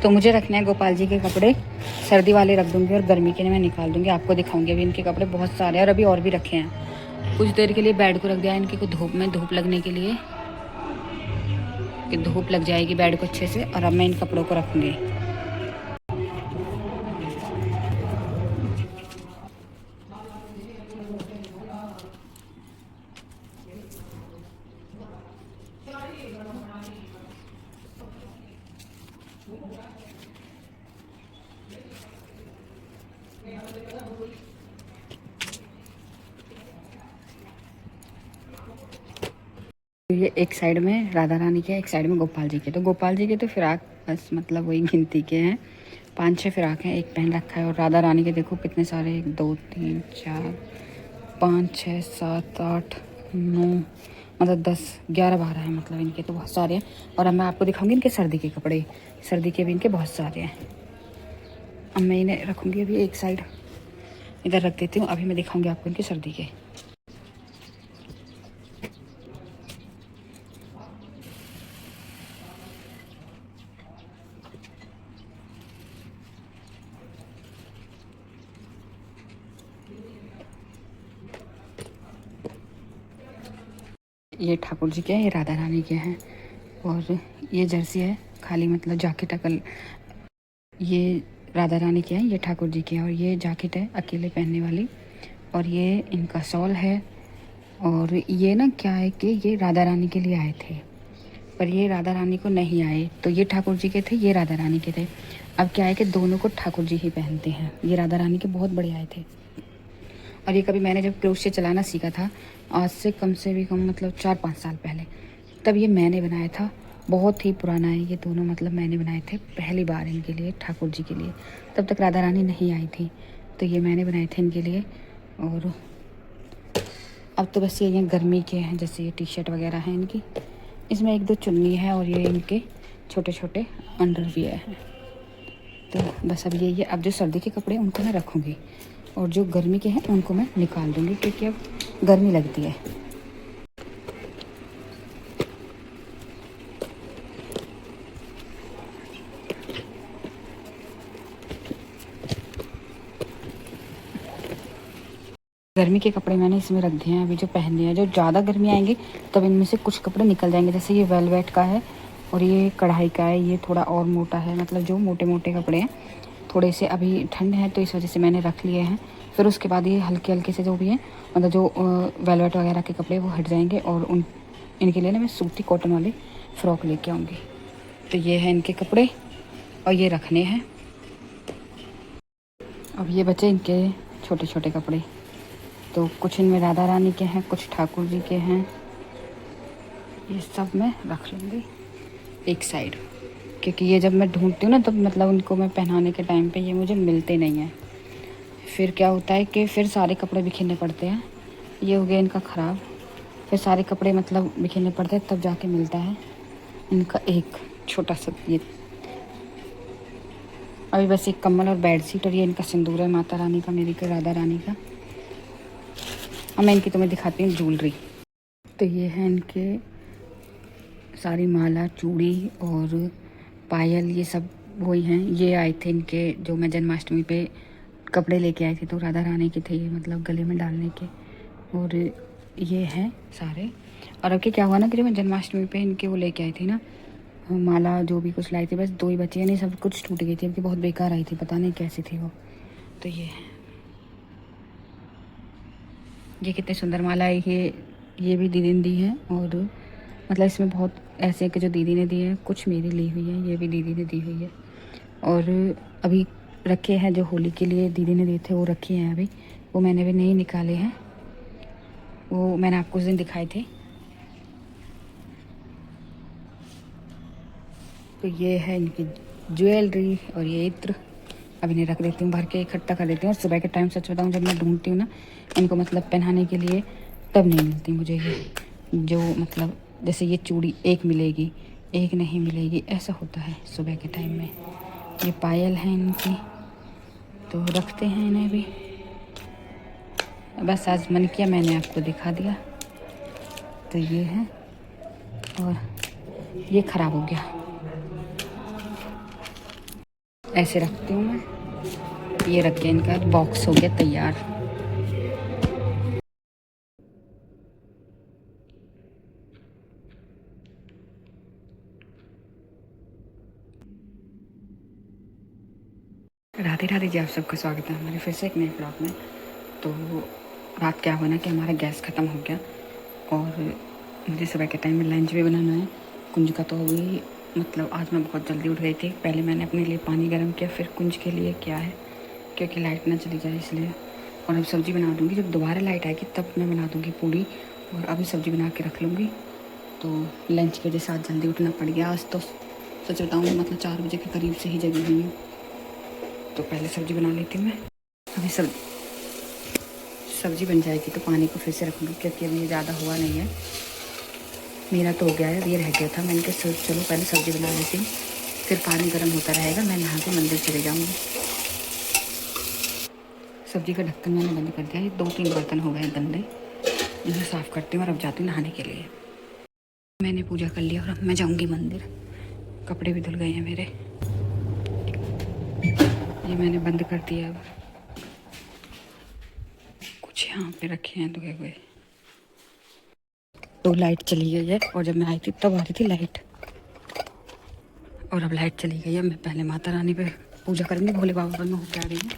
तो मुझे रखने हैं गोपाल जी के कपड़े, सर्दी वाले रख दूँगी और गर्मी के लिए मैं निकाल दूँगी। आपको दिखाऊँगी अभी इनके कपड़े बहुत सारे हैं और अभी और भी रखे हैं। कुछ देर के लिए बेड को रख दिया इनकी को धूप में, धूप लगने के लिए कि धूप लग जाएगी बेड को अच्छे से। और अब मैं इन कपड़ों को रखूँगी। ये एक साइड में राधा रानी के, एक साइड में गोपाल जी के। तो गोपाल जी के तो फिराक बस मतलब वही गिनती के हैं, 5-6 फिराक हैं, एक पहन रखा है। और राधा रानी के देखो कितने सारे, 1 2 3 4 5 6 7 8 9 मतलब 10 11 12 है, मतलब इनके तो बहुत सारे हैं। और अब मैं आपको दिखाऊंगी इनके सर्दी के कपड़े, सर्दी के भी इनके बहुत सारे हैं। अब मैं इन्हें रखूँगी अभी एक साइड, इधर रख देती हूँ। अभी मैं दिखाऊँगी आपको इनके सर्दी के। ये ठाकुर जी के हैं, ये राधा रानी के हैं। और ये जर्सी है खाली, मतलब जैकेट अकल, ये राधा रानी के हैं, ये ठाकुर जी के हैं। और ये जैकेट है अकेले पहनने वाली, और ये इनका शॉल है। और ये ना क्या है कि ये राधा रानी के लिए आए थे, पर ये राधा रानी को नहीं आए। तो ये ठाकुर जी के थे, ये राधा रानी के थे। अब क्या है कि दोनों को ठाकुर जी ही पहनते हैं। ये राधा रानी के बहुत बड़े आए थे। और ये कभी मैंने जब क्रोशे चलाना सीखा था, आज से कम से भी कम मतलब 4-5 साल पहले, तब ये मैंने बनाया था। बहुत ही पुराना है ये दोनों, मतलब मैंने बनाए थे पहली बार इनके लिए, ठाकुर जी के लिए। तब तक राधा रानी नहीं आई थी, तो ये मैंने बनाए थे इनके लिए। और अब तो बस ये गर्मी के हैं, जैसे ये टी शर्ट वगैरह हैं इनकी, इसमें 1-2 चुन्नी है। और ये इनके छोटे छोटे अंडरवियर हैं। तो बस अब ये अब जो सर्दी के कपड़े उनको मैं रखूँगी, और जो गर्मी के हैं उनको मैं निकाल दूँगी, क्योंकि अब गर्मी लगती है। गर्मी के कपड़े मैंने इसमें रख दिए हैं अभी, जो पहनने हैं। जो ज़्यादा गर्मी आएंगे तब इनमें से कुछ कपड़े निकल जाएंगे। जैसे ये वेलवेट का है और ये कढ़ाई का है, ये थोड़ा और मोटा है, मतलब जो मोटे मोटे कपड़े हैं थोड़े से। अभी ठंड है तो इस वजह से मैंने रख लिए हैं। फिर उसके बाद ये हल्के हल्के से जो भी हैं, मतलब जो वेलवेट वगैरह के कपड़े वो हट जाएंगे, और इनके लिए ना मैं सूती कॉटन वाले फ़्रॉक लेके आऊँगी। तो ये है इनके कपड़े, और ये रखने हैं। अब ये बचे इनके छोटे छोटे कपड़े। तो कुछ इनमें राधा रानी के हैं, कुछ ठाकुर जी के हैं। ये सब मैं रख लूँगी एक साइड, क्योंकि ये जब मैं ढूंढती हूँ ना, तब मतलब उनको मैं पहनाने के टाइम पे ये मुझे मिलते नहीं हैं। फिर क्या होता है कि फिर सारे कपड़े बिखेरने पड़ते हैं। ये हो गया इनका ख़राब, फिर सारे कपड़े मतलब बिखेरने पड़ते हैं, तब जाके मिलता है इनका एक छोटा सा। ये अभी बस एक कम्बल और बेड शीट, और ये इनका सिंदूर है माता रानी का, मेरी का, राधा रानी का। अब मैं इनकी तुम्हें दिखाती हूँ ज्वेलरी। तो ये है इनके सारी माला, चूड़ी और पायल, ये सब वही हैं। ये आए थे इनके, जो मैं जन्माष्टमी पे कपड़े लेके आई थी, तो राधा रानी के थे ये, मतलब गले में डालने के। और ये हैं सारे। और अब क्या हुआ ना कि मैं जन्माष्टमी पे इनके वो लेके आई थी ना माला, जो भी कुछ लाई थी, बस 2 ही बची है, नहीं सब कुछ टूट गई थी। अब बहुत बेकार आई थी, पता नहीं कैसी थी वो। तो ये है, ये कितने सुंदर माला है। ये भी दीदी ने दी है। और मतलब इसमें बहुत ऐसे कि जो दीदी ने दी है, कुछ मेरी ली हुई है, ये भी दीदी ने दी हुई है। और अभी रखे हैं जो होली के लिए दीदी ने दिए थे, वो रखे हैं अभी, वो मैंने भी नहीं निकाले हैं, वो मैंने आपको उस दिन दिखाए थे। तो ये है इनकी ज्वेलरी और ये इत्र। अब इन्हें रख देती हूँ, भर के इकट्ठा कर देती हूँ। और सुबह के टाइम सच बताऊँ, जब मैं ढूंढती हूँ ना इनको मतलब पहनाने के लिए, तब नहीं मिलती मुझे ये, जो मतलब जैसे ये चूड़ी एक मिलेगी, एक नहीं मिलेगी, ऐसा होता है सुबह के टाइम में। ये पायल है इनकी, तो रखते हैं इन्हें भी। बस आज मन किया मैंने आपको दिखा दिया। तो ये है, और ये ख़राब हो गया। ऐसे रखती हूँ मैं। ये रख के इनका बॉक्स हो गया तैयार। राधे राधे जी, आप सबका स्वागत है हमारे फिर से एक नए ब्लॉग में। तो रात क्या हुआ ना कि हमारा गैस ख़त्म हो गया और मुझे सुबह के टाइम में लंच भी बनाना है। कुंज का तो अभी मतलब आज मैं बहुत जल्दी उठ गई थी। पहले मैंने अपने लिए पानी गर्म किया, फिर कुंज के लिए किया है क्योंकि लाइट ना चली जाए इसलिए। और अब सब्ज़ी बना दूँगी, जब दोबारा लाइट आएगी तब मैं बना दूँगी पूड़ी। और अभी सब्ज़ी बना के रख लूँगी। तो लंच की वजह से आज जल्दी उठना पड़ गया। आज तो सच बताऊँ मतलब 4 बजे के करीब से ही जगी हुई हूँ। तो पहले सब्ज़ी बना लेती हूँ मैं। अभी सब्ज़ी बन जाएगी तो पानी को फिर से रखूँगी क्योंकि अभी ये ज़्यादा हुआ नहीं है। मेरा तो हो गया है, ये रह गया था। मैंने कहा चलो पहले सब्ज़ी बना लेती हूँ, फिर पानी गर्म होता रहेगा, मैं नहा के मंदिर चले जाऊँगी। सब्ज़ी का ढक्कन मैंने बंद कर दिया। ये 2-3 बर्तन हो गए गंदे, इन्हें साफ़ करती हूँ और अब जाती हूँ नहाने के लिए। मैंने पूजा कर लिया और अब मैं जाऊँगी मंदिर। कपड़े भी धुल गए हैं मेरे। ये मैंने बंद कर दिया। अब कुछ यहाँ पे रखे हैं धुए हुए। तो लाइट चली गई है और जब मैं आई थी तब आ रही थी लाइट, और अब लाइट चली गई है। मैं पहले माता रानी पे पूजा करूँगी, भोले बाबा पर मैं होके आ रही हूँ।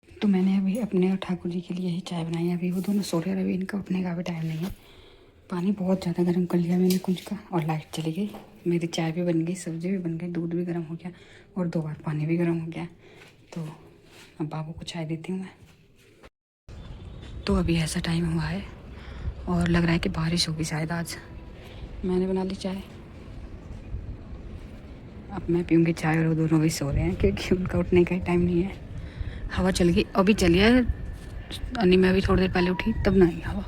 तो मैंने अभी अपने और ठाकुर जी के लिए ही चाय बनाई है। अभी वो दोनों सो रहे हैं, अभी इनका उठने का भी टाइम नहीं है। पानी बहुत ज़्यादा गर्म कर लिया मैंने कुंज का और लाइट चली गई। मेरी चाय भी बन गई, सब्ज़ी भी बन गई, दूध भी गर्म हो गया और 2 बार पानी भी गर्म हो गया। तो अब बाबू को चाय देती हूँ मैं। तो अभी ऐसा टाइम हुआ है और लग रहा है कि बारिश होगी शायद आज। मैंने बना ली चाय, अब मैं पीऊँगी चाय और वो दोनों भी सो रहे हैं क्योंकि उनका उठने का ही टाइम नहीं है। हवा चल गई, अभी चली है अन्नी। मैं अभी थोड़ी देर पहले उठी तब ना आई हवा।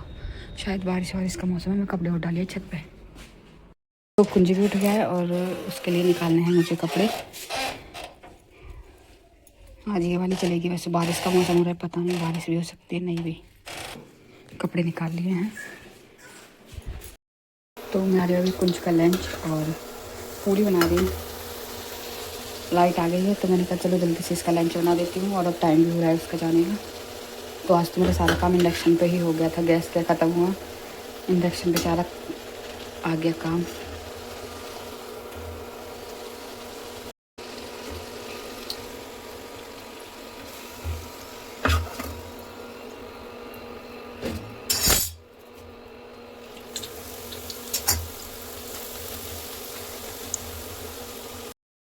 शायद बारिश वारिश का मौसम है। मैं कपड़े उठ डालिए छत पे। तो कुंजी भी उठ गया है और उसके लिए निकालने हैं मुझे कपड़े। आज ये वाली चलेगी, वैसे बारिश का मौसम हो रहा है, पता नहीं बारिश भी हो सकती है नहीं भी। कपड़े निकाल लिए हैं। तो मैं आ रही हूँ अभी कुंज का लंच और पूरी बना रही हूँ। लाइट आ गई है तो मैंने कहा चलो जल्दी से इसका लंच बना देती हूँ और अब टाइम भी हो रहा है उसका जाने का। तो आज तो मेरा सारा काम इंडक्शन पे ही हो गया था। गैस क्या ख़त्म हुआ, इंडक्शन पे सारा आ गया काम।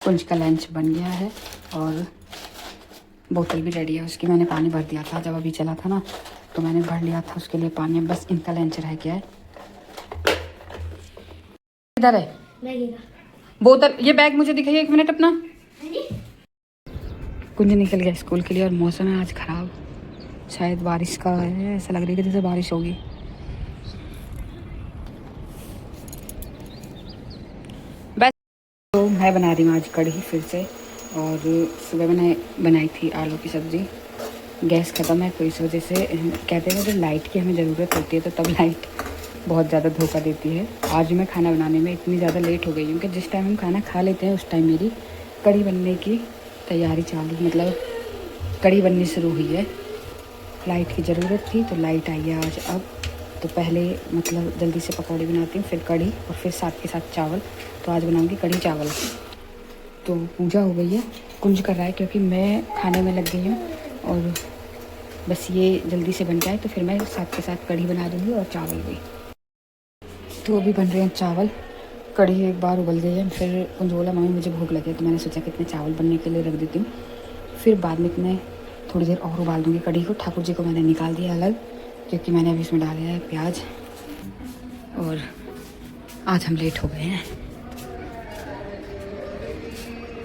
कुंज का लंच बन गया है और बोतल भी रेडी है उसकी। मैंने पानी भर दिया था जब अभी चला था ना, तो मैंने भर लिया था उसके लिए पानी। बस इनका लंच रह गया है। इधर है बोतल, ये बैग मुझे दिखाइए 1 मिनट अपना। कुंज निकल गया स्कूल के लिए और मौसम है आज ख़राब, शायद बारिश का है। ऐसा लग रहा है कि जैसे बारिश होगी। बस तो मैं बना रही हूँ आज कढ़ी फिर से। और सुबह मैंने बनाई थी आलू की सब्ज़ी। गैस ख़त्म है तो इस वजह से कहते हैं जब लाइट की हमें ज़रूरत होती है तो तब लाइट बहुत ज़्यादा धोखा देती है। आज मैं खाना बनाने में इतनी ज़्यादा लेट हो गई हूँ कि जिस टाइम हम खाना खा लेते हैं उस टाइम मेरी कढ़ी बनने की तैयारी चालू, मतलब कढ़ी बननी शुरू हुई है। लाइट की ज़रूरत थी तो लाइट आई है आज। अब तो पहले मतलब जल्दी से पकौड़ी बनाती हूँ, फिर कढ़ी और फिर साथ के साथ चावल। तो आज बनाऊँगी कढ़ी चावल। तो पूजा हो गई है, कुंज कर रहा है क्योंकि मैं खाने में लग गई हूँ और बस ये जल्दी से बन जाए तो फिर मैं साथ के साथ कढ़ी बना दूँगी और चावल भी। तो अभी बन रहे हैं चावल, कढ़ी एक बार उबल गई है। फिर कुंज बोला मम्मी मुझे भूख लगी है, तो मैंने सोचा कि इतने चावल बनने के लिए रख देती हूँ, फिर बाद में इतने थोड़ी देर और उबाल दूँगी कढ़ी को। ठाकुर जी को मैंने निकाल दिया अलग, क्योंकि मैंने अभी इसमें डाला है प्याज। और आज हम लेट हो गए हैं,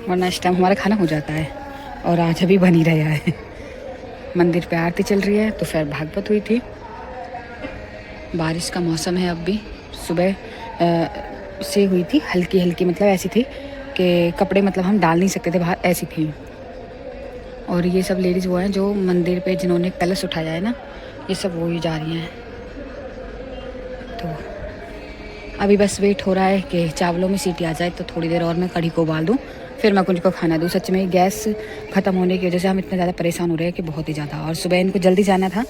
वरना इस टाइम हमारा खाना हो जाता है, और आज अभी बन ही रहा है। मंदिर पे आरती चल रही है, तो फिर भागवत हुई थी। बारिश का मौसम है अब भी, सुबह से हुई थी हल्की हल्की, मतलब ऐसी थी कि कपड़े मतलब हम डाल नहीं सकते थे बाहर, ऐसी थी। और ये सब लेडीज़ वो हैं जो मंदिर पे जिन्होंने कलश उठाया है ना, ये सब वो ही जा रही हैं। तो अभी बस वेट हो रहा है कि चावलों में सीटी आ जाए, तो थोड़ी देर और मैं कढ़ी को उबाल दूँ, फिर मैं कुछ को खाना दूँ। सच में गैस ख़त्म होने की वजह से हम इतना ज़्यादा परेशान हो रहे हैं कि बहुत ही ज़्यादा। और सुबह इनको जल्दी जाना था,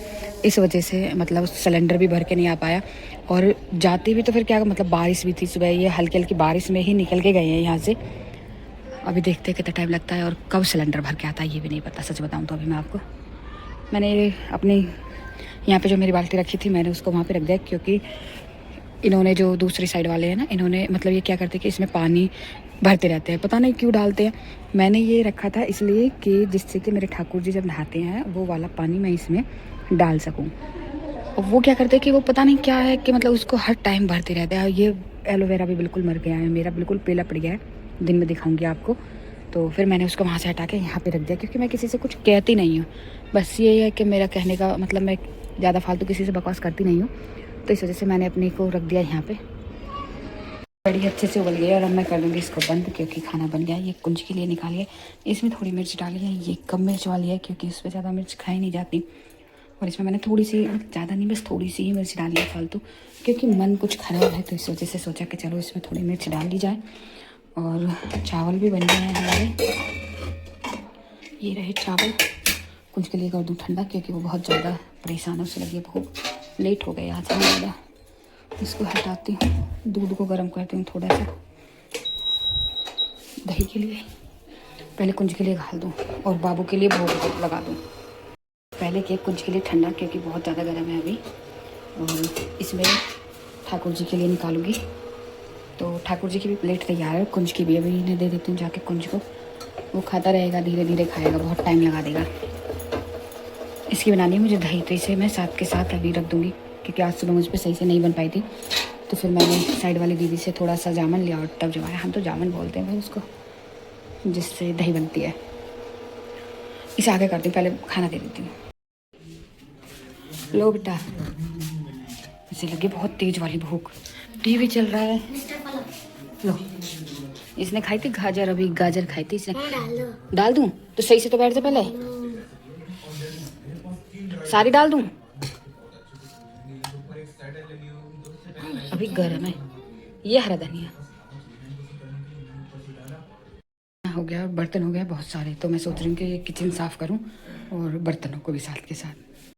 इस वजह से मतलब सिलेंडर भी भर के नहीं आ पाया। और जाती भी तो फिर क्या, मतलब बारिश भी थी सुबह, ये हल्की हल्की बारिश में ही निकल के गए हैं यहाँ से। अभी देखते हैं कितना टाइम लगता है और कब सिलेंडर भर के आता है, ये भी नहीं पता सच बताऊँ तो। अभी मैं आपको, मैंने अपनी यहाँ पे जो मेरी बाल्टी रखी थी, मैंने उसको वहाँ पे रख दिया, क्योंकि इन्होंने जो दूसरी साइड वाले हैं ना, इन्होंने मतलब ये क्या करते हैं कि इसमें पानी भरते रहते हैं, पता नहीं क्यों डालते हैं। मैंने ये रखा था इसलिए कि जिससे कि मेरे ठाकुर जी जब नहाते हैं वो वाला पानी मैं इसमें डाल सकूं। और वो क्या करते हैं कि वो पता नहीं क्या है कि मतलब उसको हर टाइम भरते रहते हैं। ये एलोवेरा भी बिल्कुल मर गया है मेरा, बिल्कुल पीला पड़ गया है, दिन में दिखाऊंगी आपको। तो फिर मैंने उसको वहाँ से हटा के यहाँ पे रख दिया, क्योंकि मैं किसी से कुछ कहती नहीं हूँ। बस ये है कि मेरा कहने का मतलब, मैं ज़्यादा फालतू किसी से बकवास करती नहीं हूँ, तो इस वजह से मैंने अपने को रख दिया यहाँ पे। कढ़ी अच्छे से उबल गई और अब मैं कर दूँगी इसको बंद, क्योंकि खाना बन गया। ये कुंज के लिए निकालिए, इसमें थोड़ी मिर्च डाली है, ये कम मिर्च वाली है क्योंकि इस पर ज़्यादा मिर्च खाई नहीं जाती। और इसमें मैंने थोड़ी सी, ज़्यादा नहीं बस थोड़ी सी ही मिर्च डाली है फालतू, क्योंकि मन कुछ ख़राब है, तो इस वजह से सोचा कि चलो इसमें थोड़ी मिर्च डाल दी जाए। और चावल भी बन गए हैं हमारे, ये रहे चावल। कुछ के लिए कर दूँ ठंडा, क्योंकि वो बहुत ज़्यादा परेशान है, उससे लगी भूख, लेट हो गए आज हम ज़्यादा। इसको हटाती हूँ, दूध को गर्म करती हूँ थोड़ा सा दही के लिए, पहले कुंज के लिए घाल दूँ और बाबू के लिए भोग लगा दूँ। पहले केक कुंज के लिए ठंडा, क्योंकि बहुत ज़्यादा गर्म है अभी। और इसमें ठाकुर जी के लिए निकालूंगी, तो ठाकुर जी की भी प्लेट तैयार है, कुंज की भी अभी इन्हें दे देती हूँ जाके कुंज को। वो खाता रहेगा, धीरे धीरे खाएगा, बहुत टाइम लगा देगा। इसकी बनानी है मुझे दही, तो इसे मैं साथ के साथ अभी रख दूँगी, क्योंकि आज सुबह मुझ पर सही से नहीं बन पाई थी। तो फिर मैंने साइड वाली दीदी से थोड़ा सा जामुन लिया और तब जमाया। हम तो जामुन बोलते हैं भाई उसको, जिससे दही बनती है। इसे आगे करती हूँ, पहले खाना दे देती हूँ। लो बेटा, इसे लगी बहुत तेज वाली भूख, टीवी चल रहा है। लो, इसने खाई थी गाजर, अभी गाजर खाई थी इसने। डाल दूँ तो सही से तो बैठ जा, पहले सारी डाल दूँ, अभी गर्म है। ये हरा धनिया हो गया, बर्तन हो गया बहुत सारे, तो मैं सोच रही हूँ कि किचन साफ़ करूँ और बर्तनों को भी साथ के साथ।